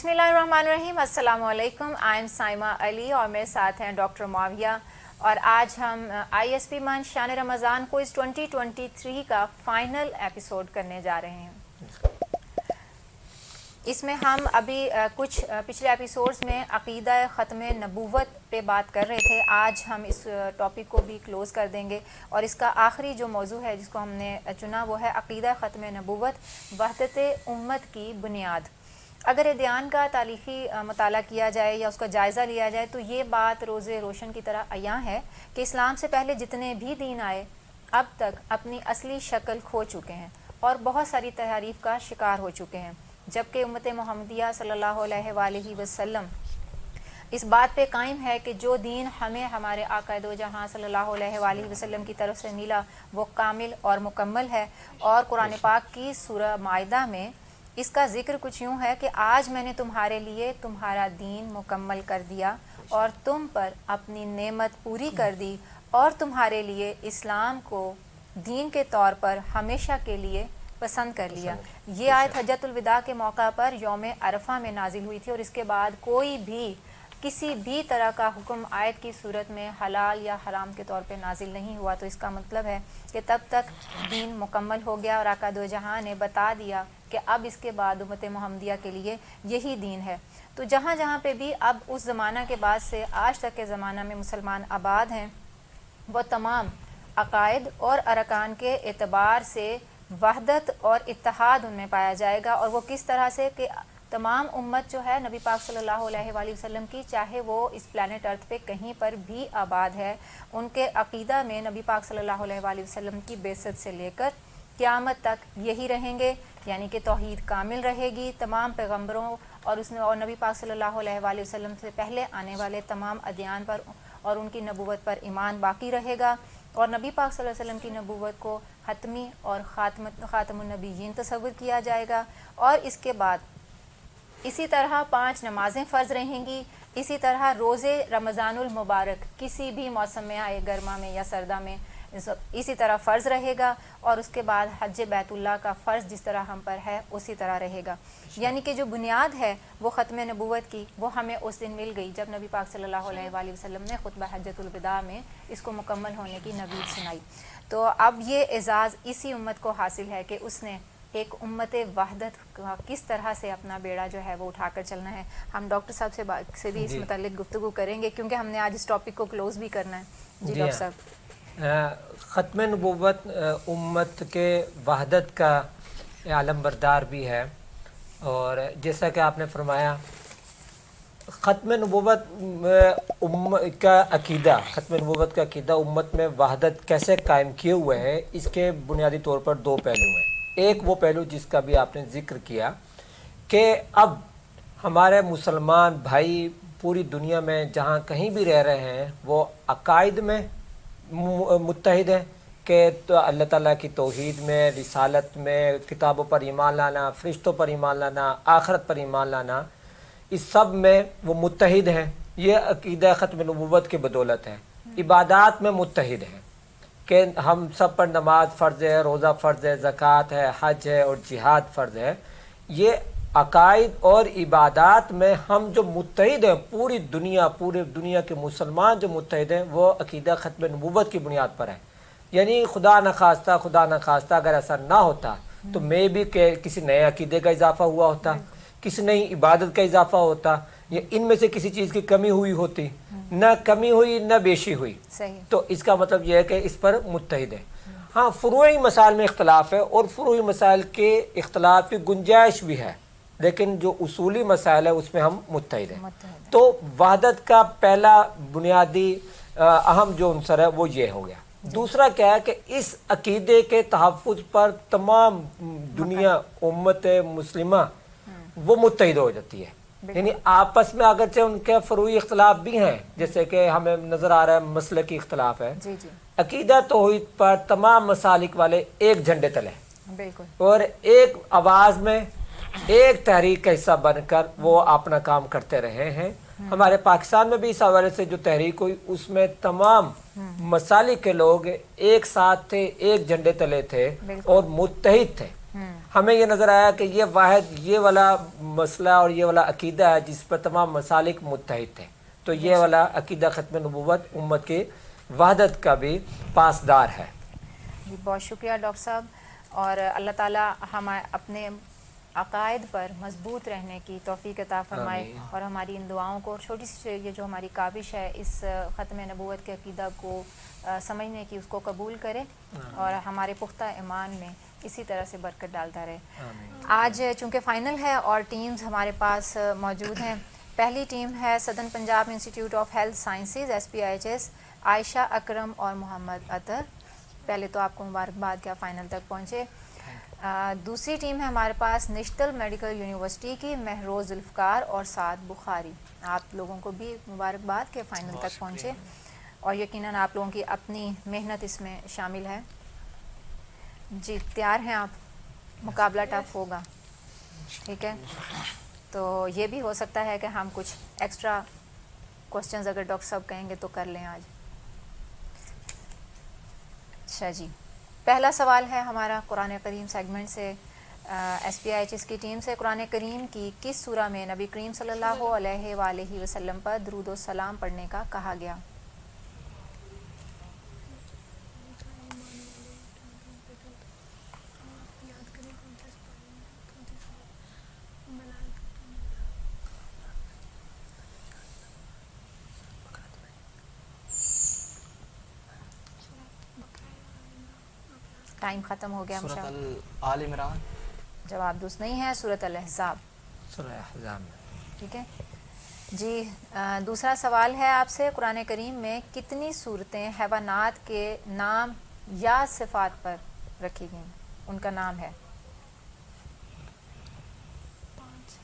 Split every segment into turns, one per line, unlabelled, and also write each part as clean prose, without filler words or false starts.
बिस्मिल्लाहिर्रहमानिर्रहीम, अस्सलाम वालेकुम। आई एम साइमा अली और मेरे साथ हैं डॉक्टर मुआविया। और आज हम ISP मंच शान रमज़ान को इस 2023 का फाइनल एपिसोड करने जा रहे हैं। इसमें हम अभी कुछ पिछले एपिसोड्स में अक़ीदा ख़त्म नबूवत पे बात कर रहे थे। आज हम इस टॉपिक को भी क्लोज़ कर देंगे और इसका आखिरी जो मौजू है जिसको हमने चुना वो है अक़ीदा ख़त्म नबूवत, वहदत उम्मत की बुनियाद। अगर अदयान का तारीख़ी मताला किया जाए या उसका जायज़ा लिया जाए तो ये बात रोज़े रोशन की तरह अयां है कि इस्लाम से पहले जितने भी दीन आए अब तक अपनी असली शक्ल खो चुके हैं और बहुत सारी तहरीफ का शिकार हो चुके हैं, जबकि उम्मत मुहम्मदिया सल्लल्लाहु अलैहि वसल्लम इस बात पे कायम है कि जो दीन हमें हमारे आका दो जहां सल्लल्लाहु अलैहि वसल्लम की तरफ से मिला वो कामिल और मुकम्मल है। और कुरान पाक की सूरह माइदा में इसका ज़िक्र कुछ यूँ है कि आज मैंने तुम्हारे लिए तुम्हारा दीन मुकम्मल कर दिया और तुम पर अपनी नेमत पूरी कर दी और तुम्हारे लिए इस्लाम को दीन के तौर पर हमेशा के लिए पसंद कर लिया। ये आयत हज्जतुल विदा के मौका पर यौम अरफा में नाजिल हुई थी और इसके बाद कोई भी किसी भी तरह का हुक्म आयत की सूरत में हलाल या हराम के तौर पे नाजिल नहीं हुआ। तो इसका मतलब है कि तब तक दीन मुकम्मल हो गया और आका दो जहां ने बता दिया कि अब इसके बाद उम्मत मुहम्मदिया के लिए यही दीन है। तो जहाँ जहाँ पे भी अब उस ज़माना के बाद से आज तक के ज़माना में मुसलमान आबाद हैं वो तमाम अकायद और अरकान के एतबार से वहदत और इत्तेहाद उनमें पाया जाएगा। और वो किस तरह से कि तमाम उम्मत जो है नबी पाक सल्लल्लाहु अलैहि वसल्लम की, चाहे वो इस प्लैनेट अर्थ पे कहीं पर भी आबाद है, उनके अक़ीदा में नबी पाक सल्लल्लाहु अलैहि वसल्लम की बेइज्जत से लेकर क़यामत तक यही रहेंगे, यानी कि तौहीद कामिल रहेगी। तमाम पैगम्बरों और नबी पाक सल्लल्लाहु अलैहि वसल्लम से पहले आने वाले तमाम अदयान पर और उनकी नबूवत पर ईमान बाकी रहेगा और नबी पाक सल्लल्लाहु अलैहि वसल्लम की नबूवत को हतमी और ख़ातमुन नबीयीन तस्वुर किया जाएगा। और इसके बाद इसी तरह 5 नमाज़ें फ़र्ज़ रहेंगी। इसी तरह रोज़े रमज़ानुल मुबारक किसी भी मौसम में आए, गर्मा में या सर्दा में, इसी तरह फ़र्ज़ रहेगा। और उसके बाद हज बैतुल्लाह का फ़र्ज़ जिस तरह हम पर है उसी तरह रहेगा। यानी कि जो बुनियाद है वो ख़त्म नबूवत की वो हमें उस दिन मिल गई जब नबी पाक सल्लल्लाहु अलैहि वसल्लम ने खुतबा हज्जतुल विदा में इसको मुकम्मल होने की नवीद सुनाई। तो अब ये एज़ाज़ इसी उम्मत को हासिल है कि उसने एक उम्मत वहदत का किस तरह से अपना बेड़ा जो है वो उठाकर चलना है। हम डॉक्टर साहब से भी इस मुतालिक गुफ्तगू करेंगे क्योंकि हमने आज इस टॉपिक को क्लोज़ भी करना है। जी डॉक्टर साहब।
ख़त्म नबूवत उम्मत के वहदत का आलम बरदार भी है और जैसा कि आपने फरमाया ख़त्म नबूवत का अक़ीदा, ख़त्म नबूवत का अक़ीदा उम्मत में वहदत कैसे कायम किए हुए हैं, इसके बुनियादी तौर पर 2 पहलू हैं। एक वो पहलू जिसका भी आपने ज़िक्र किया कि अब हमारे मुसलमान भाई पूरी दुनिया में जहाँ कहीं भी रह रहे हैं वो अकायद में मुत्तहिद हैं कि तो अल्लाह ताला की तौहीद में, रिसालत में, किताबों पर ईमान लाना, फ़रिश्तों पर ईमान लाना, आखरत पर ईमान लाना, इस सब में वो मुत्तहिद हैं। ये अक़ीदा ख़त्म नबूवत की बदौलत है। इबादात में मुत्तहिद हैं कि हम सब पर नमाज फ़र्ज़ है, रोज़ा फ़र्ज़ है, ज़कात है, हज है और जिहाद फ़र्ज़ है। ये अकायद और इबादात में हम जो मुत्तहिद हैं, पूरी दुनिया के मुसलमान जो मुत्तहिद हैं वो अक़ीदा ख़त्म नबूवत की बुनियाद पर है। यानी खुदा न खास्ता अगर ऐसा ना होता तो मैं भी किसी नए अक़ीदे का इजाफ़ा हुआ होता, किसी नई इबादत का इजाफ़ा होता, या इनमें से किसी चीज़ की कमी हुई होती, न कमी हुई न बेशी हुई। तो इसका मतलब यह है कि इस पर मुत्तहिद है। हाँ, फ़ुरूई मसाइल में इख्तलाफ है और फ़ुरूई मसाइल के इख्तलाफ की गुंजाइश भी है, लेकिन जो उसूली मसाइल है उसमें हम मुत्तहिद हैं। तो वहदत का पहला बुनियादी अहम जो अंसर है वो ये हो गया। दूसरा क्या है कि इस अक़ीदे के तहफ़्फ़ुज़ पर तमाम दुनिया उम्मत मुस्लिमा वो मुत्तहिद हो जाती है। यानी आपस में अगरचे उनके फ़ुरूई इख्तलाफ भी हैं, जैसे कि हमें नज़र आ रहा है मसले की इख्तलाफ है, अक़ीदा तौहीद पर तमाम मसालिक वाले एक झंडे तले और एक आवाज़ में एक तहरीक का हिस्सा बनकर वो अपना काम करते रहे हैं। हमारे पाकिस्तान में भी इस हवाले से जो तहरीक हुई उसमें तमाम मसालिक के लोग एक साथ थे, एक झंडे तले थे और मुत्तहिद थे। ہمیں یہ نظر آیا کہ یہ واحد یہ والا مسئلہ اور یہ والا عقیدہ ہے جس پر تمام مسالک متحد تھے، تو یہ والا عقیدہ ختم نبوت امت کی وحدت کا بھی پاسدار ہے۔
جی بہت شکریہ ڈاکٹر صاحب، اور اللہ تعالیٰ ہمیں اپنے عقائد پر مضبوط رہنے کی توفیق عطا فرمائے، اور ہماری ان دعاؤں کو، اور چھوٹی سی یہ جو ہماری کاوش ہے اس ختم نبوت کے عقیدہ کو سمجھنے کی، اس کو قبول کرے اور ہمارے پختہ ایمان میں اسی طرح سے برکت ڈالتا رہے۔ آج چونکہ فائنل ہے اور ٹیمز ہمارے پاس موجود ہیں، پہلی ٹیم ہے southern Punjab institute of health sciences SPIHS، عائشہ اکرم اور محمد عطر۔ پہلے تو آپ کو مبارکباد کہ آپ فائنل تک پہنچے۔ دوسری ٹیم ہے ہمارے پاس نشتل میڈیکل یونیورسٹی کی، مہروز ذوالفقار اور سعد بخاری۔ آپ لوگوں کو بھی مبارکباد کہ فائنل تک پہنچے، اور یقیناً آپ لوگوں کی اپنی محنت اس میں شامل ہے۔ جی تیار ہیں آپ؟ مقابلہ ٹف ہوگا، ٹھیک ہے؟ تو یہ بھی ہو سکتا ہے کہ ہم کچھ ایکسٹرا کوسچنز اگر ڈاکٹر صاحب کہیں گے تو کر لیں آج۔ اچھا جی، پہلا سوال ہے ہمارا قرآن کریم سیگمنٹ سے، SPIHS کی ٹیم سے۔ قرآن کریم کی کس سورہ میں نبی کریم صلی اللہ علیہ وآلہ وسلم پر درود و سلام پڑھنے کا کہا گیا؟ ٹائم ختم ہو گیا۔
سورۃ آل عمران۔
جواب درست نہیں ہے، سورۃ الاحزاب۔
سورہ احزاب میں،
ٹھیک ہے جی۔ دوسرا سوال ہے آپ سے، قرآن کریم میں کتنی صورتیں حیوانات کے نام یا صفات پر رکھی گئیں، ان کا نام ہے؟
5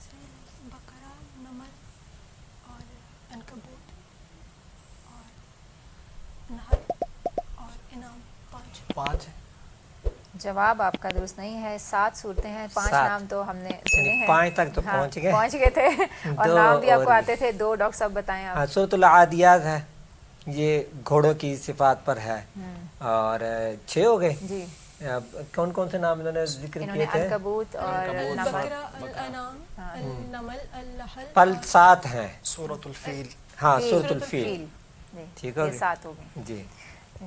بقرہ، نمل اور عنکبوت اور نحل اور انعام۔ 5
جواب آپ کا درست نہیں ہے، 7 صورتیں ہیں، 5
7
نام تو ہم نے سنے ہیں۔
5 تک تو
ہاں،
پہنچ گئے،
پہنچ گئے تھے، اور
دو
نام بھی آپ کو
اور
آتے تھے 2۔ ڈاکٹر صاحب بتائیں آپ۔
سورۃ العادیات ہے، یہ گھوڑوں کی صفات پر ہے، اور 6 ہو گئے۔
جی
کون کون سے نام انہوں نے ذکر
انہوں
کیے
نے
تھے؟
عنکبوت اور نمل۔
بقرہ، الانعام، النمل، النحل،
پل 7 ہیں۔
سورۃ الفیل۔
ہاں
فیل،
سورۃ الفیل،
جی
ٹھیک ہو
یہ
گئی
7 ہو گئے۔
جی۔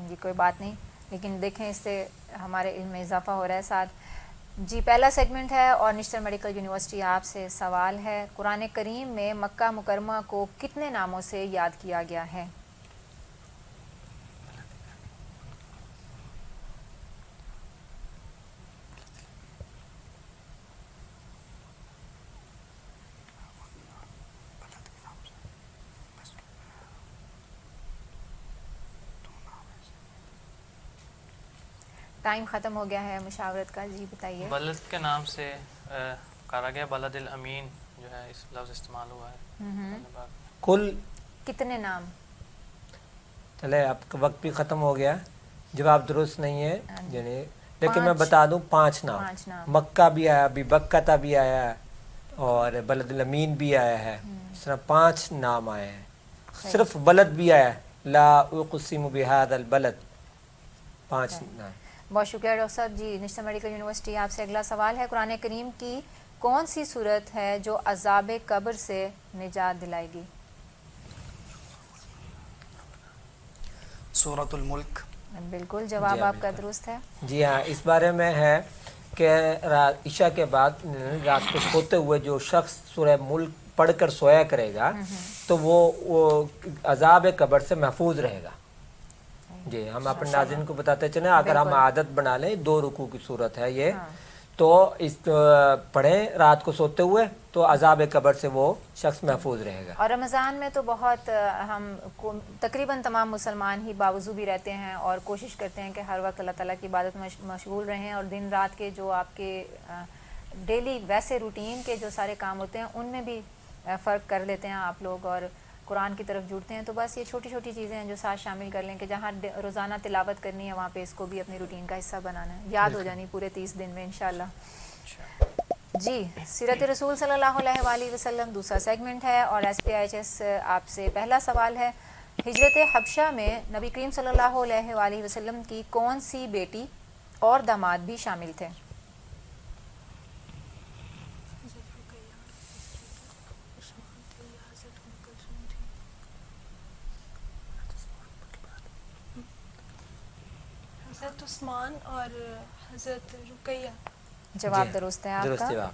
جی کوئی بات نہیں، لیکن دیکھیں اس سے ہمارے علم میں اضافہ ہو رہا ہے 7۔ جی پہلا سیگمنٹ ہے، اور نشتر میڈیکل یونیورسٹی آپ سے سوال ہے، قرآن کریم میں مکہ مکرمہ کو کتنے ناموں سے یاد کیا گیا ہے؟ ٹائم ختم ہو گیا ہے مشاورت کا، جی بتائیے۔
بلد کے نام سے کہا گیا، بلد الامین جو ہے اس لفظ استعمال ہوا ہے۔
کل
کتنے نام؟
چلے اب وقت بھی ختم ہو گیا، جواب درست نہیں ہے، یعنی لیکن میں
5
بتا دوں 5 نام۔
5 نام۔
مکہ بھی آیا، ابھی بکتا بھی آیا ہے، اور بلد الامین بھی آیا ہے، اس طرح 5 نام آئے ہیں۔ صرف بلد بھی آیا ہے، لا اقسم بہذا البلد، 5 نام۔
بہت شکریہ ڈاکٹر صاحب۔ جی نشتر میڈیکل یونیورسٹی آپ سے اگلا سوال ہے، قرآن کریم کی کون سی صورت ہے جو عذاب قبر سے نجات دلائے گی؟
سورۃ الملک۔
بالکل، جواب
جی
آپ کا
بالکل
درست ہے۔
جی ہاں، اس بارے میں ہے کہ عشاء کے بعد رات کو سوتے ہوئے جو شخص سورہ ملک پڑھ کر سویا کرے گا تو وہ عذاب قبر سے محفوظ رہے گا۔ جی ہم اپنے ناظرین کو بتاتے چلیں، اگر ہم عادت بنا لیں، 2 رکوع کی صورت ہے یہ، تو اس پڑھیں رات کو سوتے ہوئے تو عذاب قبر سے وہ شخص محفوظ رہے گا۔
اور رمضان میں تو بہت ہم تقریباً تمام مسلمان ہی باوضو بھی رہتے ہیں اور کوشش کرتے ہیں کہ ہر وقت اللہ تعالیٰ کی عبادت میں مشغول رہیں، اور دن رات کے جو آپ کے ڈیلی ویسے روٹین کے جو سارے کام ہوتے ہیں ان میں بھی فرق کر لیتے ہیں آپ لوگ، اور قرآن کی طرف جڑتے ہیں۔ تو بس یہ چھوٹی چھوٹی چیزیں ہیں جو ساتھ شامل کر لیں کہ جہاں روزانہ تلاوت کرنی ہے وہاں پہ اس کو بھی اپنی روٹین کا حصہ بنانا ہے، یاد ہو جانی پورے 30 دن میں انشاءاللہ۔ جی سیرت رسول صلی اللہ علیہ وآلہ وسلم دوسرا سیگمنٹ ہے، اور SPIHS آپ سے پہلا سوال ہے، ہجرت حبشہ میں نبی کریم صلی اللہ علیہ وآلہ وسلم کی کون سی بیٹی اور داماد بھی شامل تھے؟
حضرت عثمان اور حضرت رقیہ.
جواب درست ہے
درست
آپ کا.
جواب.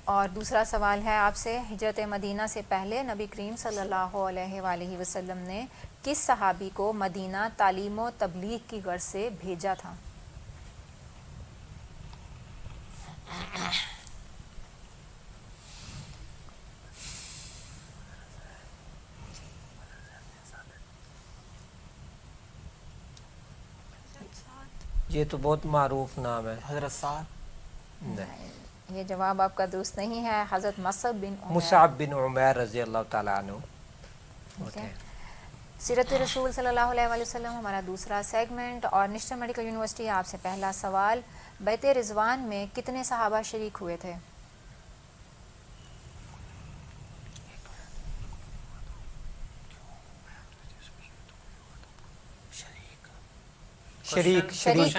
اور دوسرا سوال ہے آپ سے، ہجرت مدینہ سے پہلے نبی کریم صلی اللہ علیہ وآلہ وسلم نے کس صحابی کو مدینہ تعلیم و تبلیغ کی غرض سے بھیجا تھا؟
یہ تو بہت معروف نام ہے.
حضرت سعد.
نہیں.
یہ جواب آپ کا درست نہیں ہے. حضرت مصعب بن عمیر.
مصعب بن عمیر رضی اللہ تعالیٰ عنہ.
ٹھیک ہے. سیرت رسول صلی اللہ علیہ وآلہ وسلم ہمارا دوسرا سیگمنٹ. اور نشتر میڈیکل یونیورسٹی آپ سے پہلا سوال، بیت رضوان میں کتنے صحابہ شریک ہوئے تھے؟
شریک
شریک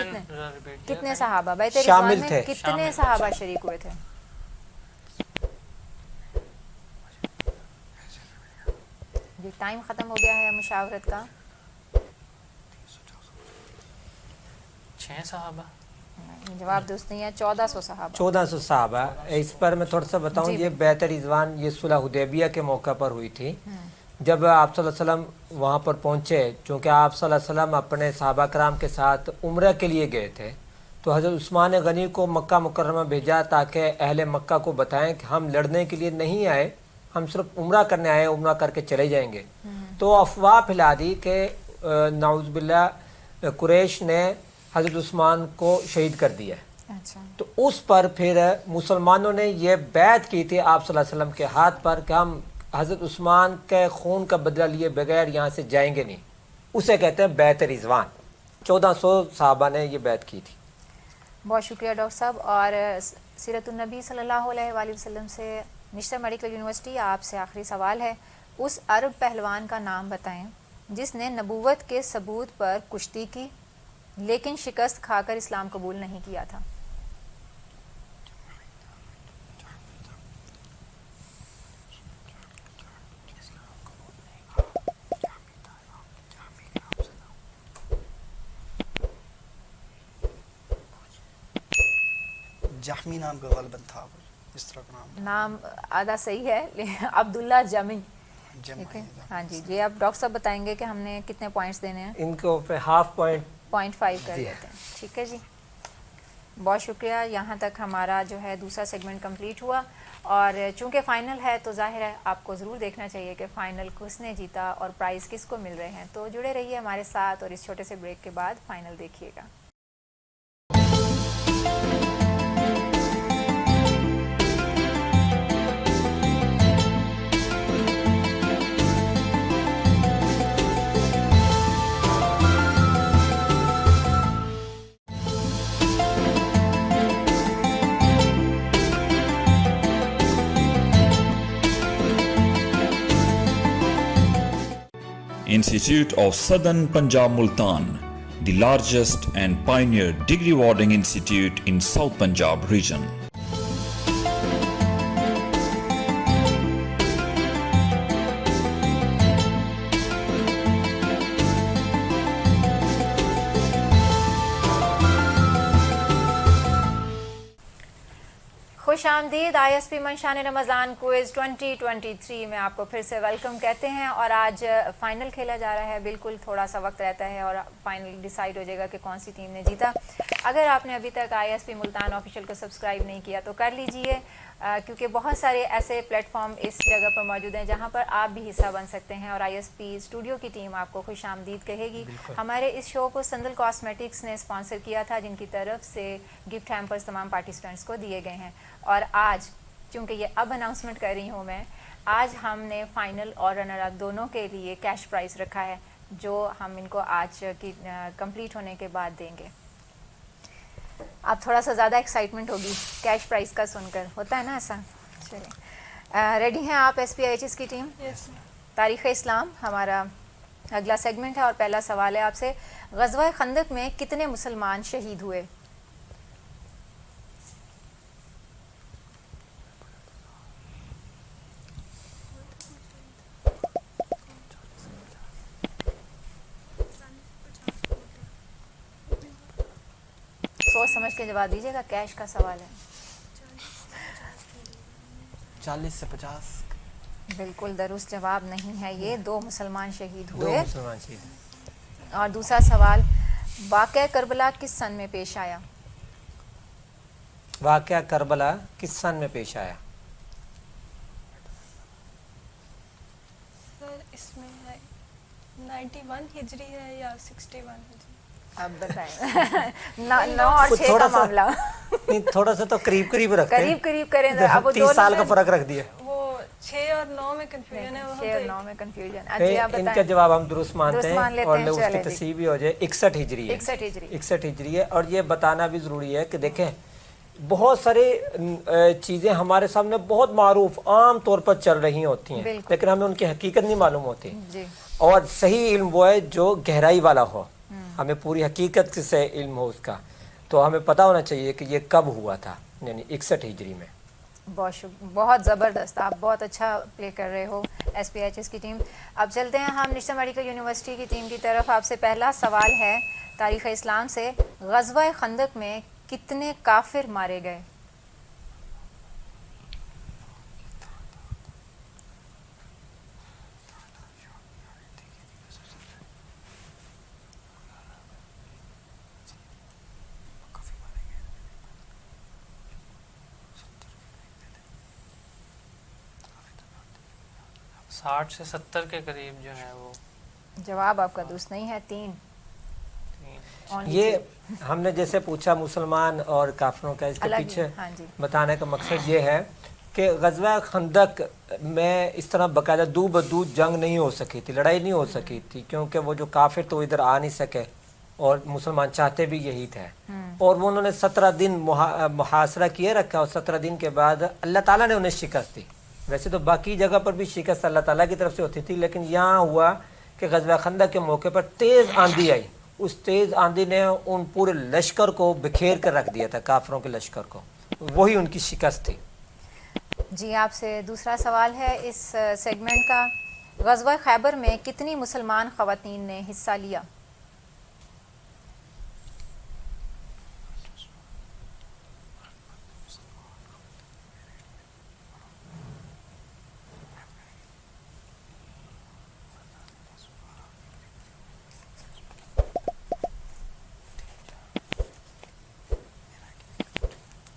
کتنے صحابہ بیت رضوان
شامل
میں
تھے.
کتنے صحابہ شریک ہوئے تھے؟ جی ٹائم ختم ہو گیا ہے مشاورت کا.
6 صحابہ.
جواب درست نہیں ہے. 1400 صحابہ.
1400 صحابہ. اس پر میں تھوڑا سا بتاؤں.
جی
یہ بیعت رضوان یہ صلح حدیبیہ کے موقع پر ہوئی تھی. جب آپ صلی اللہ علیہ وسلم وہاں پر پہنچے، چونکہ آپ صلی اللہ علیہ وسلم اپنے صحابہ کرام کے ساتھ عمرہ کے لیے گئے تھے، تو حضرت عثمان غنی کو مکہ مکرمہ بھیجا تاکہ اہل مکہ کو بتائیں کہ ہم لڑنے کے لیے نہیں آئے، ہم صرف عمرہ کرنے آئے، عمرہ کر کے چلے جائیں گے. تو افواہ پھیلا دی کہ نعوذ باللہ قریش نے حضرت عثمان کو شہید کر دیا.
اچھا.
تو اس پر پھر مسلمانوں نے یہ بیعت کی تھی آپ صلی اللہ علیہ وسلم کے ہاتھ پر کہ ہم حضرت عثمان کے خون کا بدلہ لیے بغیر یہاں سے جائیں گے نہیں. اسے کہتے ہیں بیعت رضوان. 1400 صحابہ نے یہ بیعت کی تھی.
بہت شکریہ ڈاکٹر صاحب. اور سیرت النبی صلی اللہ علیہ وآلہ وسلم سے نشتر میڈیکل یونیورسٹی آپ سے آخری سوال ہے. اس عرب پہلوان کا نام بتائیں جس نے نبوت کے ثبوت پر کشتی کی لیکن شکست کھا کر اسلام قبول نہیں کیا تھا.
جہمی نام کا غالباً تھا، اس طرح کا
نام آدھا صحیح ہے لیکن عبداللہ جمی.
جمعی.
ہاں جی. جی اب ڈاکٹر صاحب بتائیں گے کہ ہم نے کتنے پوائنٹس دینے ہیں.
ان کو پہ ہاف پوائنٹ
0.5 کر دیتے ہیں. ٹھیک ہے جی. بہت شکریہ. یہاں تک ہمارا جو ہے دوسرا سیگمنٹ کمپلیٹ ہوا. اور چونکہ فائنل ہے تو ظاہر ہے آپ کو ضرور دیکھنا چاہیے کہ فائنل کس نے جیتا اور پرائز کس کو مل رہے ہیں. تو جڑے رہیے ہمارے ساتھ اور اس چھوٹے سے بریک کے بعد فائنل دیکھیے گا.
Institute of Southern Punjab Multan, the largest and pioneer degree awarding institute in South Punjab region.
خوش آمدید. I S P منشان Ramzan quiz 2023 میں آپ کو پھر سے ویلکم کہتے ہیں. اور آج فائنل کھیلا جا رہا ہے. بالکل تھوڑا سا وقت رہتا ہے اور فائنل ڈیسائیڈ ہو جائے گا کہ کون سی ٹیم نے جیتا. اگر آپ نے ابھی تک I S P Multan official کو سبسکرائب نہیں کیا تو کر لیجئے، کیونکہ بہت سارے ایسے پلیٹ فارم اس جگہ پر موجود ہیں جہاں پر آپ بھی حصہ بن سکتے ہیں. اور آئی ایس پی اسٹوڈیو کی ٹیم آپ کو خوش آمدید کہے گی. ہمارے اس شو کو سندل کاسمیٹکس نے اسپانسر کیا تھا، جن کی طرف سے گفٹ ہیمپرز تمام پارٹیسپینٹس کو دیے گئے ہیں. اور آج چونکہ یہ اب اناؤنسمنٹ کر رہی ہوں میں، آج ہم نے فائنل اور رنر اپ دونوں کے لیے کیش پرائز رکھا ہے جو ہم ان کو آج کی کمپلیٹ ہونے کے بعد دیں گے. اب تھوڑا سا زیادہ ایکسائٹمنٹ ہوگی کیش پرائز کا سن کر، ہوتا ہے نا ایسا. چلیں ریڈی ہیں آپ S P I H S کی ٹیم؟ تاریخ اسلام ہمارا اگلا سیگمنٹ ہے اور پہلا سوال ہے آپ سے. غزوہ خندق میں کتنے مسلمان شہید ہوئے؟ सोच समझ के जवाब दीजिएगा, कैश का सवाल है।
40 से 50।
बिल्कुल दुरुस्त जवाब नहीं है ये, 2 मुसलमान शहीद
दो
हुए।
मुसलमान शहीद।
और दूसरा सवाल, वाक़या करबला किस सन में पेश आया?
वाक़या करबला किस सन में पेश आया?
सर इसमें है 91 हिजरी है या 61 हिजरी?
अब बताएं। 9 और 6 का
थोड़ा सा-
मामला।
नहीं, थोड़ा सा तो करीब करीब रखते हैं।
करीब करीब करें तो अब वो
30 साल का
दोनों
फर्क रख दिया।
वो 6 और 9 में कंफ्यूजन है, वहाँ
6 और
पे
9 में कंफ्यूजन। जी आप
इनका
बताएं।
जवाब हम दुरुस्त मानते
दुरुस्त मान
हैं
लेते
और
हैं,
उसकी
चले जी।
तस्वीर भी हो जाए। 61 हिजरी है।
61 हिजरी।
61 हिजरी है। और ये बताना भी ज़रूरी है कि देखें, बहुत सारे चीज़ें हमारे सामने बहुत मारूफ आम तौर पर चल रही होती हैं,
बिल्कुल।
लेकिन हमें उनकी हकीकत नहीं मालूम होती।
जी
और सही इल्म वो है जो गहराई वाला हो, हमें पूरी हकीकत से इल्म हो उसका। तो हमें पता होना चाहिए कि ये कब हुआ था, यानी 61 हिजरी में।
बहुत ज़बरदस्त, आप बहुत अच्छा प्ले कर रहे हो SPHS की टीम। अब चलते हैं हम नेशनल मेडिकल यूनिवर्सिटी की टीम की तरफ। आपसे पहला सवाल है तारीख़ इस्लाम से, ग़ज़वा खंदक में कितने काफिर मारे गए?
साठ से 70 के करीब जो है वो।
जवाब आपका दुरुस्त नहीं है, 3।
ये हमने जैसे पूछा मुसलमान और काफिरों का, इसके
अलग ही,
पीछे
हाँ जी।
बताने का मकसद ये है कि ग़ज़वा खंदक में इस तरह बाकायदा दू बदू जंग नहीं हो सकी थी, लड़ाई नहीं हो सकी थी, क्योंकि वो जो काफिर तो इधर आ नहीं सके और मुसलमान चाहते भी यही थे। और वो उन्होंने 17 दिन मुहासरा किए रखा और 17 दिन के बाद अल्लाह ताला ने उन्हें शिकस्त दी। वैसे तो बाकी जगह पर भी शिकस्त अल्लाह ताला की तरफ से होती थी, लेकिन यहाँ हुआ कि ग़ज़वा खंदक के मौके पर तेज़ आंधी आई। उस तेज़ आंधी ने उन पूरे लश्कर को बिखेर कर रख दिया था, काफिरों के लश्कर को। वही उनकी शिकस्त थी।
जी आपसे दूसरा सवाल है इस सेगमेंट का, ग़ज़वा खैबर में कितनी मुसलमान ख़वातीन ने हिस्सा लिया?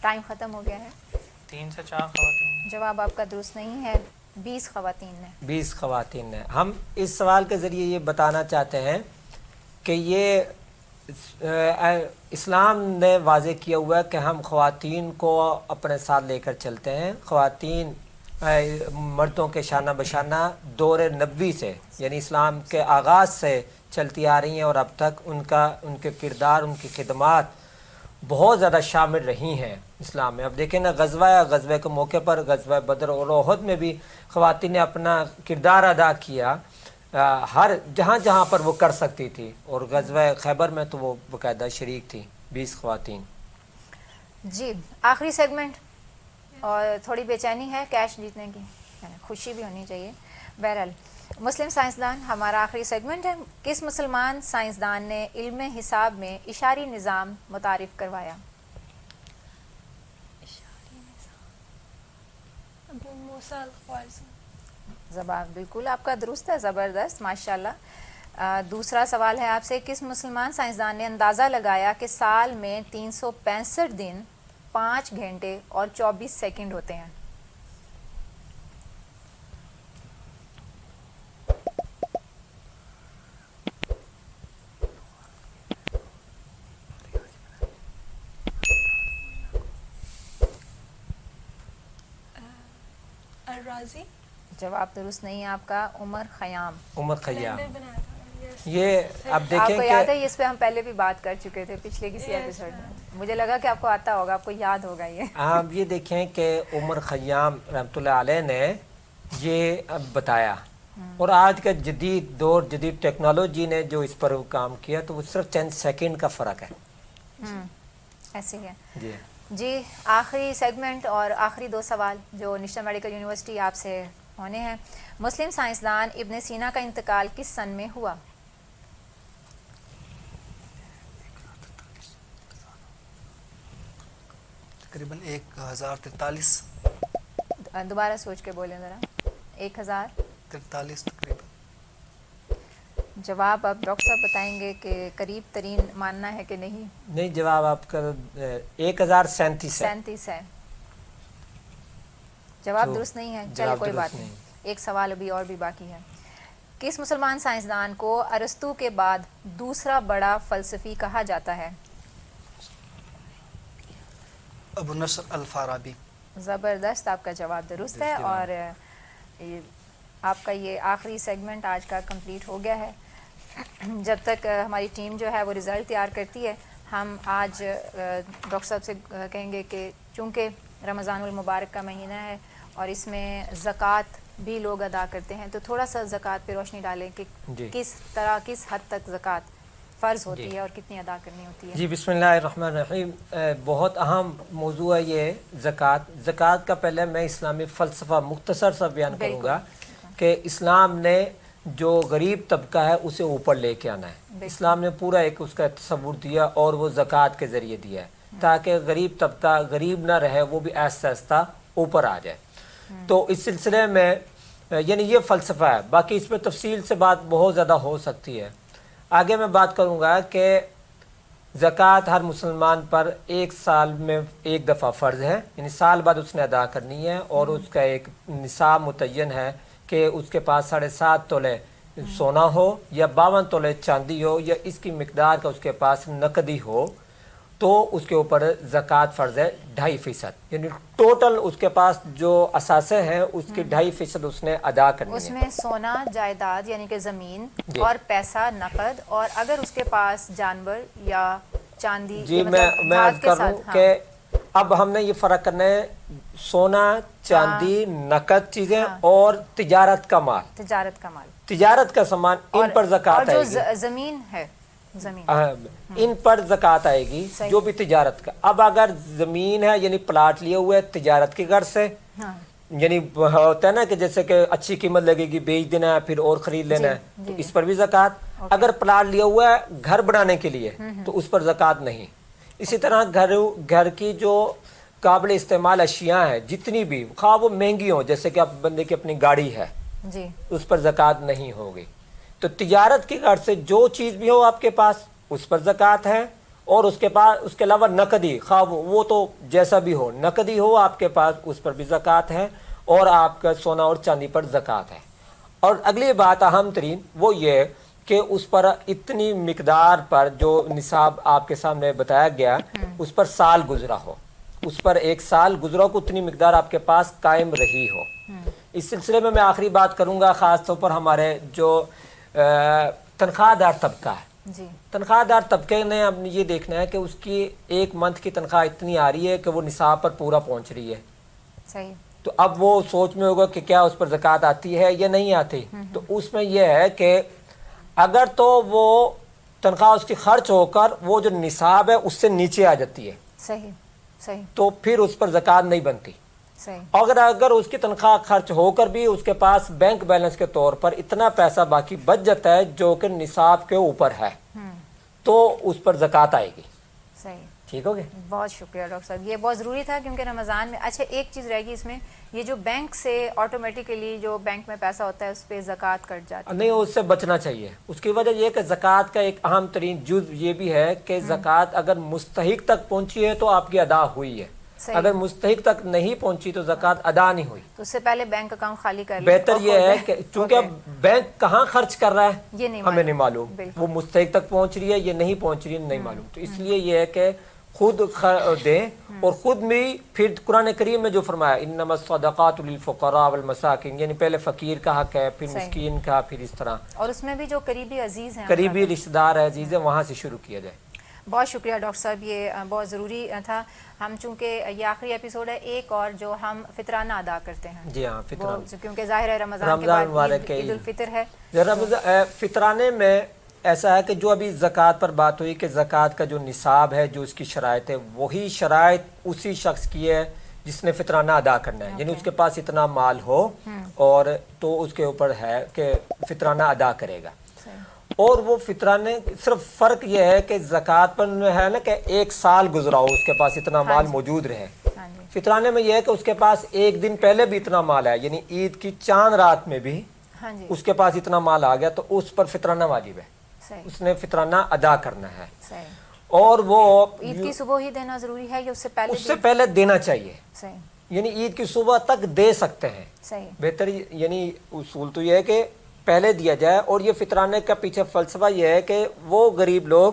टाइम ख़त्म हो गया है।
3 से 4 ख़वातीन।
जवाब आपका दुरुस्त नहीं है, 20 ख़वातीन ने।
20 ख़वातीन ने। हम इस सवाल के ज़रिए ये बताना चाहते हैं कि ये इस्लाम ने वाज़े किया हुआ है कि हम ख़वातीन को अपने साथ लेकर चलते हैं। ख़वातीन मर्दों के शाना बशाना दौर नबवी से, यानी इस्लाम के आगाज़ से चलती आ रही हैं और अब तक उनके किरदार, उनकी खिदमात बहुत ज़्यादा शामिल रही हैं इस्लाम में। अब देखें ना, ग़ज़वे के मौके पर ग़ज़वा बदर और ओहद में भी ख़वातीन ने अपना किरदार अदा किया, हर जहाँ पर वो कर सकती थी। और ग़ज़वा खैबर में तो वो बाकायदा शरीक थी, 20 ख़वातीन।
जी आखिरी सेगमेंट, और थोड़ी बेचैनी है कैश जीतने की, खुशी भी होनी चाहिए। बहरहाल मुस्लिम साइंसदान हमारा आखिरी सेगमेंट है। किस मुसलमान साइंसदान ने इल्म हिसाब में इशारी निज़ाम मुतारिफ़ करवाया?
अबू मूसा अल-ख्वारिज़मी।
जवाब बिल्कुल आपका दुरुस्त है, ज़बरदस्त, माशाल्लाह। दूसरा सवाल है आपसे, किस मुसलमान साइंसदान ने अंदाज़ा लगाया कि साल में 365 दिन 5 घंटे और 24 सेकंड होते हैं?
अल-राज़ी।
जवाब दुरुस्त नहीं है आपका, उमर ख़याम।
उमर खय्याम।
मैंने बनाया था, yes।
ये अब देखें
आपको याद
कि
है, इस पे हम पहले भी बात कर चुके थे पिछले किसी
Yes,
एपिसोड में। मुझे लगा कि आपको आता होगा, आपको याद होगा ये।
आप ये देखें कि उमर खय्याम रहमतुल्लाह अलैह ने ये अब बताया। और आज का जदीद दौर, जदीद टेक्नोलॉजी ने जो इस पर काम किया, तो वो सिर्फ चंद सेकंड का फ़र्क है।
ऐसे ही है
जी
जी। आखिरी सेगमेंट और आखिरी 2 सवाल जो नेशनल मेडिकल यूनिवर्सिटी आपसे होने हैं। मुस्लिम साइंसदान इब्न सीना का इंतकाल किस सन में हुआ?
तकरीबन 1043
दोबारा सोच के बोलें ज़रा। 1043
तकरीबन।
जवाब अब डॉक्टर साहब बताएंगे कि करीब तरीन मानना है कि नहीं।
नहीं, जवाब आपका 1037 है।
37 है। जवाब
तो
दुरुस्त नहीं है। चलिए
जवाब
कोई बात
दुरुस्त
नहीं, एक सवाल अभी और भी बाकी है। किस मुसलमान साइंसदान को अरस्तू के बाद दूसरा बड़ा फ़लसफ़ी कहा जाता है?
अबू नस्र अल फाराबी।
ज़बरदस्त, आपका जवाब दुरुस्त है। और आपका ये आखिरी सेगमेंट आज का कंप्लीट हो गया है। जब तक हमारी टीम जो है वो रिज़ल्ट तैयार करती है, हम आज डॉक्टर साहब से कहेंगे कि चूँकि रमज़ानुल मुबारक का महीना है और इसमें ज़कात भी लोग अदा करते हैं, तो थोड़ा सा ज़कात पे रोशनी डालें कि किस तरह, किस हद तक ज़कात फ़र्ज़ होती है और कितनी अदा करनी होती है।
जी, बिस्मिल्लाहिर्रहमानिर्रहीम। बहुत अहम मौजू है ये ज़कात। ज़कात का पहले मैं इस्लामी फ़लसफ़ा मुख्तसर सा बयान करूँगा कि इस्लाम ने जो गरीब तबका है उसे ऊपर लेके आना है। इस्लाम ने पूरा एक उसका तसव्वुर दिया और वो ज़कात के ज़रिए दिया है ताकि गरीब तबका गरीब ना रहे, वो भी आहिस्ता आहिस्ता ऊपर आ जाए। तो इस सिलसिले में यानी ये फ़लसफ़ा है। बाकी इस पर तफसील से बात बहुत ज़्यादा हो सकती है। आगे मैं बात करूँगा कि ज़कात हर मुसलमान पर एक साल में एक दफ़ा फ़र्ज़ है, यानी साल बाद उसने अदा करनी है और उसका एक निसाब मुतय्यन है कि उसके पास 7.5 तोले सोना हो या 52 तोले चांदी हो या इसकी मिकदार का उसके पास नकदी हो, तो उसके ऊपर ज़कात फ़र्ज़ है 2.5%, यानी टोटल उसके पास जो असासे हैं उसकी 2.5% उसने अदा करनी है।
उसमें सोना, जायदाद यानी कि ज़मीन और पैसा नकद, और अगर उसके पास जानवर या चांदी
जी, मैं अर्ज़ कर रहा हूँ कि अब हमने ये फ़र्क करना है सोना, चांदी, नकद चीज़ें और तिजारत का माल,
तिजारत का माल,
तिजारत का सामान, इन पर ज़कात
और
आएगी।
जो ज़मीन है, ज़मीन
इन पर ज़कात आएगी जो भी तिजारत का। अब अगर ज़मीन है यानी प्लाट लिए हुए तिजारत की गर्ज से, यानी होता है ना कि जैसे कि अच्छी कीमत लगेगी, बेच देना है फिर और ख़रीद लेना है, तो इस पर भी ज़कात। अगर प्लाट लिया हुआ है घर बनाने के लिए तो उस पर ज़कात नहीं। इसी तरह घर की जो काबिल इस्तेमाल अशिया हैं जितनी भी, खा वो महंगी हो, जैसे कि आप बंदे की अपनी गाड़ी है
जी,
उस पर ज़कात नहीं होगी। तो तिजारत की गर्ज से जो चीज़ भी हो आपके पास उस पर ज़कात है। और उसके पास उसके अलावा नकदी, खा वो तो जैसा भी हो, नकदी हो आपके पास उस पर भी ज़कात है और आपका सोना और चांदी पर ज़कात है। और अगली बात अहम तरीन वो ये कि उस पर इतनी मिकदार पर जो निसाब आपके सामने बताया गया उस पर साल गुजरा हो, उस पर एक साल गुजरा हो, उतनी मिकदार आपके पास कायम रही हो। इस सिलसिले में मैं आखिरी बात करूँगा ख़ास तौर पर हमारे जो तनख्वाहदार तबका है
जी,
तनख्वाहदार तबके ने अब ये देखना है कि उसकी एक मंथ की तनख्वाह इतनी आ रही है कि वो निसाब पर पूरा पहुंच रही है।
सही।
तो अब वो सोच में होगा कि क्या उस पर ज़कात आती है या नहीं आती। तो उसमें यह है कि अगर तो वो तनख्वाह उसकी खर्च होकर वो जो निसाब है उससे नीचे आ जाती है,
सही सही,
तो फिर उस पर ज़कात नहीं बनती।
सही।
अगर उसकी तनख्वाह खर्च होकर भी उसके पास बैंक बैलेंस के तौर पर इतना पैसा बाकी बच जाता है जो कि निसाब के ऊपर है, तो उस पर ज़कात आएगी।
सही,
ठीक हो गया।
बहुत शुक्रिया डॉक्टर साहब, ये बहुत ज़रूरी था क्योंकि रमज़ान में। अच्छा, एक चीज़ रहेगी इसमें, ये जो बैंक से ऑटोमेटिकली जो बैंक में पैसा होता है उस पर ज़कात कट जाती है,
नहीं, उससे बचना चाहिए। उसकी वजह यह कि ज़कात का एक अहम तरीन जुज़ ये भी है कि ज़कात अगर मुस्तहिक तक पहुंची है तो आपकी अदा हुई है, अगर मुस्तहिक तक नहीं पहुंची तो ज़कात अदा नहीं हुई।
तो उससे पहले बैंक अकाउंट खाली कर लें।
बेहतर यह है कि चूंकि अब बैंक कहाँ खर्च कर रहा है
ये नहीं
हमें नहीं मालूम, वो मुस्तहिक तक पहुंच रही है ये नहीं पहुंच रही है नहीं मालूम। तो इसलिए यह है कि खुद दें और खुद भी। फिर कुरान करीम में जो फरमाया इन्नमस सदक़ातु लिल-फ़ुक़रा वल मसाकिन, यानी पहले फ़कीर का हक है, फिर मिस्कीन का, फिर इस तरह।
और उसमें भी जो करीबी अजीज़ हैं,
करीबी रिश्तेदार है, अजीज़ है, वहाँ से शुरू किया जाए।
बहुत शुक्रिया डॉक्टर साहब, ये बहुत ज़रूरी था। हम चूँकि ये आखिरी एपिसोड है, एक और जो हम फितराना अदा करते हैं।
जी हाँ, फितराना,
क्योंकि ज़ाहिर है रमज़ान के बाद ईद उल फितर है।
फितराने में ऐसा है कि जो अभी ज़कात पर बात हुई कि ज़कात का जो निसाब है, जो उसकी शराइत है, वही शराइत उसी शख्स की है जिसने फितराना अदा करना है। यानी उसके पास इतना माल हो और तो उसके ऊपर है कि फितराना अदा करेगा। और वो फितराने सिर्फ फ़र्क यह है कि ज़कात पर है ना कि एक साल गुजरा हो, उसके पास इतना माल मौजूद रहे। فطرانے میں یہ ہے کہ اس کے پاس ایک دن پہلے بھی اتنا مال ہے، یعنی عید کی چاند رات میں بھی
ہاں جی
اس کے پاس اتنا مال آ گیا تو اس پر فطرانہ واجب ہے،
صحیح
اس نے فطرانہ ادا کرنا ہے،
صحیح۔
اور وہ
عید کی صبح ہی دینا ضروری ہے یا اس سے پہلے
اس سے پہلے دینا چاہیے،
صحیح
یعنی عید کی صبح تک دے سکتے ہیں،
صحیح
بہتر یعنی اصول تو یہ ہے کہ پہلے دیا جائے۔ اور یہ فطرانے کا پیچھے فلسفہ یہ ہے کہ وہ غریب لوگ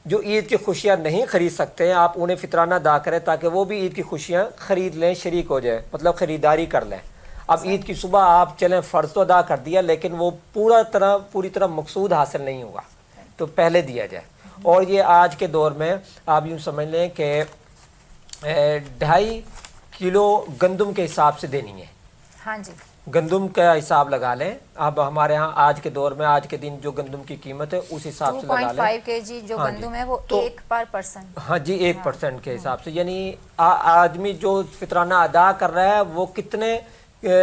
جو عید کی خوشیاں نہیں خرید سکتے ہیں، آپ انہیں فطرانہ ادا کریں تاکہ وہ بھی عید کی خوشیاں خرید لیں، شریک ہو جائے، مطلب خریداری کر لیں۔ اب عید کی صبح آپ چلیں فرض تو ادا کر دیا لیکن وہ پوری طرح مقصود حاصل نہیں ہوا، تو پہلے دیا جائے۔ اور یہ آج کے دور میں آپ یوں سمجھ لیں کہ 2.5 کلو گندم کے حساب سے دینی ہے،
ہاں جی
گندم کا حساب لگا لیں۔ اب ہمارے ہاں آج کے دور میں آج کے دن جو گندم کی قیمت ہے اس حساب سے لگا لیں
2.5 kg جو
ہاں جی،
گندم ہے وہ
تو
1 پر پرسن،
ہاں جی 1% کے حساب سے، یعنی آدمی جو فطرانہ ادا کر رہا ہے وہ کتنے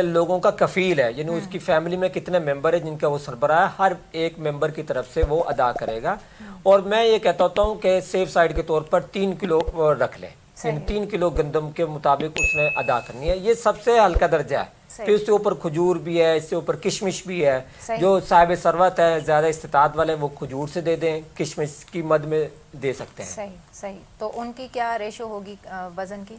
لوگوں کا کفیل ہے، یعنی اس کی فیملی میں کتنے ممبر ہیں جن کا وہ سربراہ ہے، ہر ایک ممبر کی طرف سے وہ ادا کرے گا۔ اور میں یہ کہتا ہوتا ہوں کہ سیف سائڈ کے طور پر 3 کلو رکھ لیں، یعنی 3 کلو گندم کے مطابق اس نے ادا کرنی ہے، یہ سب سے ہلکا درجہ ہے۔ پھر اس کے اوپر کھجور بھی ہے، اس کے اوپر کشمش بھی ہے، جو صاحب ثروت ہے زیادہ استطاعت والے وہ کھجور سے دے دیں، کشمش کی مد میں دے سکتے ہیں۔
صحیح صحیح۔ تو ان کی کیا ریشو ہوگی وزن کی؟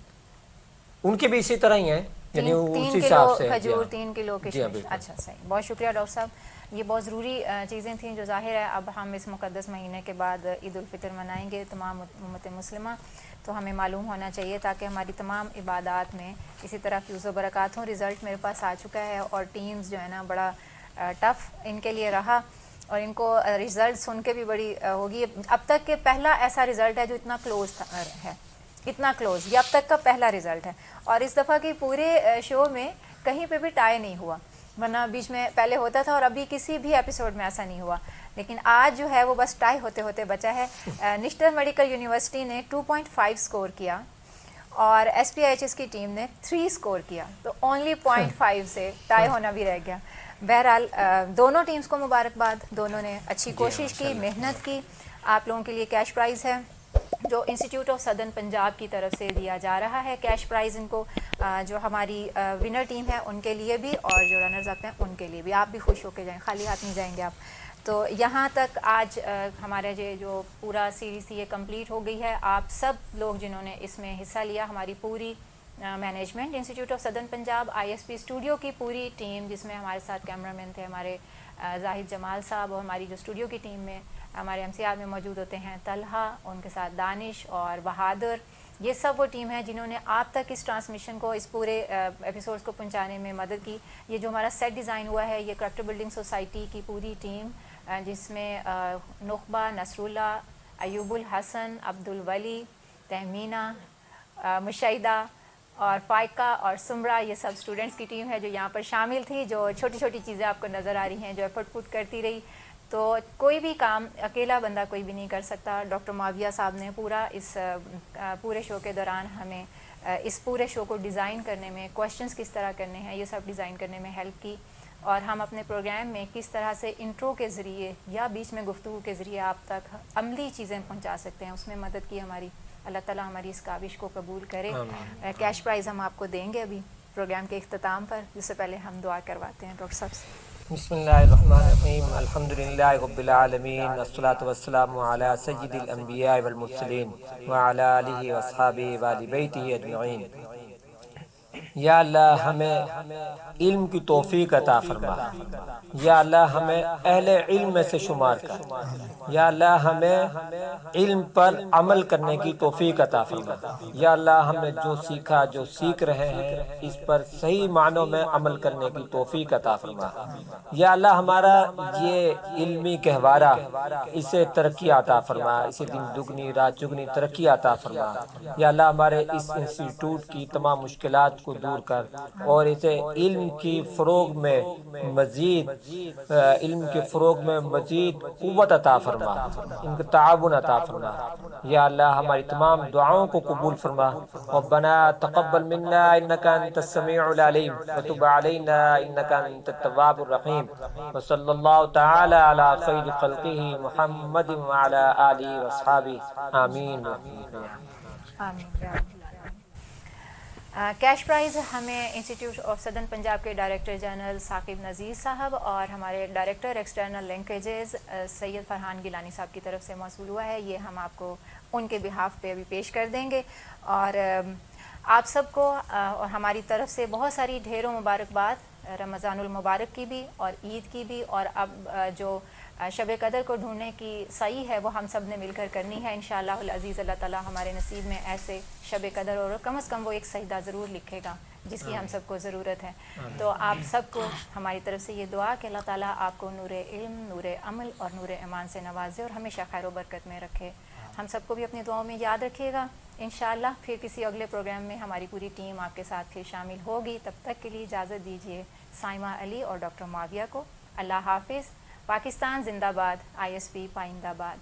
ان کے بھی اسی طرح ہی ہیں، یعنی
3
اسی
کلو
حساب سے
کھجور 3 کلو
جی ہاں
کشمش۔
بالکل۔
اچھا صحیح، بہت شکریہ ڈاکٹر صاحب، یہ بہت ضروری چیزیں تھیں جو ظاہر ہے اب ہم اس مقدس مہینے کے بعد عید الفطر منائیں گے تمام امت مسلمہ، تو ہمیں معلوم ہونا چاہیے تاکہ ہماری تمام عبادات میں اسی طرح فیوز و برکات ہوں۔ رزلٹ میرے پاس آ چکا ہے اور ٹیمز جو ہے نا بڑا ٹف ان کے لیے رہا، اور ان کو رزلٹ سن کے بھی بڑی ہوگی، اب تک کے پہلا ایسا رزلٹ ہے جو اتنا کلوز ہے، اتنا کلوز، یہ اب تک کا پہلا رزلٹ ہے۔ اور اس دفعہ کی پورے شو میں کہیں پہ بھی ٹائی نہیں ہوا، ورنہ بیچ میں پہلے ہوتا تھا اور ابھی کسی بھی ایپیسوڈ میں ایسا نہیں ہوا، لیکن آج جو ہے وہ بس ٹائی ہوتے ہوتے بچا ہے۔ نشتر میڈیکل یونیورسٹی نے 2.5 سکور کیا اور ایس پی ایچ ایس کی ٹیم نے 3 سکور کیا، تو اونلی 0.5 سے ٹائی ہونا بھی رہ گیا۔ بہرحال دونوں ٹیمز کو مبارکباد، دونوں نے اچھی کوشش کی، محنت کی۔ آپ لوگوں کے لیے کیش پرائز ہے جو انسٹیٹیوٹ آف سدرن پنجاب کی طرف سے دیا جا رہا ہے، کیش پرائز ان کو جو ہماری ونر ٹیم ہے ان کے لیے بھی اور جو رنرز اپ ہیں ان کے لیے بھی۔ آپ بھی خوش ہو کے جائیں، خالی ہاتھ نہیں جائیں گے آپ۔ تو یہاں تک آج ہمارے جو پورا سیریز تھی یہ کمپلیٹ ہو گئی ہے۔ آپ سب لوگ جنہوں نے اس میں حصہ لیا، ہماری پوری management institute of southern Punjab, I S P studio کی پوری ٹیم جس میں ہمارے ساتھ کیمرہ مین تھے ہمارے زاہد جمال صاحب، اور ہماری جو اسٹوڈیو کی ٹیم میں ہمارے ایم سی آر میں موجود ہوتے ہیں طلحہ، ان کے ساتھ دانش اور بہادر، یہ سب وہ ٹیم ہے جنہوں نے آپ تک اس ٹرانسمیشن کو، اس پورے ایپیسوڈز کو پہنچانے میں مدد کی۔ یہ جو ہمارا سیٹ ڈیزائن ہوا ہے یہ کریکٹر بلڈنگ سوسائٹی کی پوری ٹیم جس میں نخبہ، نصر اللہ، ایوب الحسن، عبد الولی، تہمینہ، مشاہدہ اور فائقہ اور سمرہ، یہ سب اسٹوڈنٹس کی ٹیم ہے جو یہاں پر شامل تھی، جو چھوٹی چھوٹی چیزیں آپ کو نظر آ رہی ہیں جو ایفرٹ پٹ کرتی رہی۔ تو کوئی بھی کام اکیلا بندہ کوئی بھی نہیں کر سکتا۔ ڈاکٹر معاویہ صاحب نے پورا اس پورے شو کے دوران ہمیں اس پورے شو کو ڈیزائن کرنے میں، کویشچنز کس طرح کرنے ہیں یہ سب ڈیزائن کرنے میں ہیلپ کی، اور ہم اپنے پروگرام میں کس طرح سے انٹرو کے ذریعے یا بیچ میں گفتگو کے ذریعے آپ تک عملی چیزیں پہنچا سکتے ہیں، اس میں مدد کی ہماری۔ اللہ تعالیٰ ہماری اس کاوش کو قبول کرے۔ کیش پرائز ہم آپ کو دیں گے ابھی پروگرام کے اختتام پر، جس سے پہلے ہم دعا کرواتے ہیں ڈاکٹر صاحب سے۔
بسم اللہ الرحمن الرحیم، الحمدللہ رب العالمین، والصلاة والسلام علی سید الانبیاء والمرسلین وعلی آلہ واصحابہ وآل بیتہ اجمعین۔ یا اللہ ہمیں علم کی توفیق عطا فرما، یا اللہ ہمیں اہل علم میں سے شمار کر، یا اللہ ہمیں علم پر عمل کرنے کی توفیق عطا فرما، یا اللہ ہم نے جو سیکھا، جو سیکھ رہے ہیں اس پر صحیح معنوں میں عمل کرنے کی توفیق عطا فرما، یا اللہ ہمارا یہ علمی گہوارہ اسے ترقی عطا فرما، اسے دن دگنی رات چگنی ترقی عطا فرما، یا اللہ ہمارے اس انسٹیٹیوٹ کی تمام مشکلات کو دور کر اور اسے علم کی فروغ میں مزید قوت عطا فرما، ان کو تعاون عطا فرما، یا اللہ ہماری تمام دعاؤں کو قبول فرما۔ ربنا تقبل منا انك انت السميع العليم وتب علينا انك انت التواب الرحيم، وصلى الله تعالى على خير خلقه محمد وعلى آله واصحابه آمين۔
آمین۔ कैश प्राइज़ हमें इंस्टीट्यूट ऑफ सदर्न पंजाब के डायरेक्टर जनरल साकिब नज़ीर साहब और हमारे director external linkages Syed Farhan Gilani साहब की तरफ से मौसूल हुआ है। ये हम आपको उनके बिहाफ पे अभी पेश कर देंगे और आप सबको और हमारी तरफ से बहुत सारी ढेरों मुबारकबाद रमज़ानुल मुबारक की भी और ईद की भी। और अब जो शब कदर को ढूंढने की सही है वो हम सब ने मिलकर करनी है इंशाअल्लाह अज़ीज़। अल्लाह ताला हमारे नसीब में ऐसे शब कदर और कम से कम वो एक सजदा ज़रूर लिखेगा जिसकी हम सबको ज़रूरत है। तो आप सबको हमारी तरफ से ये दुआ कि अल्लाह ताला आपको नूर इल्म, नूर अमल और नूर ईमान से नवाजे और हमेशा खैर व बरकत में रखे। हम सबको भी अपनी दुआओं में याद रखिएगा। इंशाअल्लाह फिर किसी अगले प्रोग्राम में हमारी पूरी टीम आपके साथ फिर शामिल होगी। तब तक के लिए इजाज़त दीजिए साइमा अली और डॉक्टर माविया को। अल्लाह हाफिज़। पाकिस्तान जिंदाबाद, ISP पाइंदाबाद।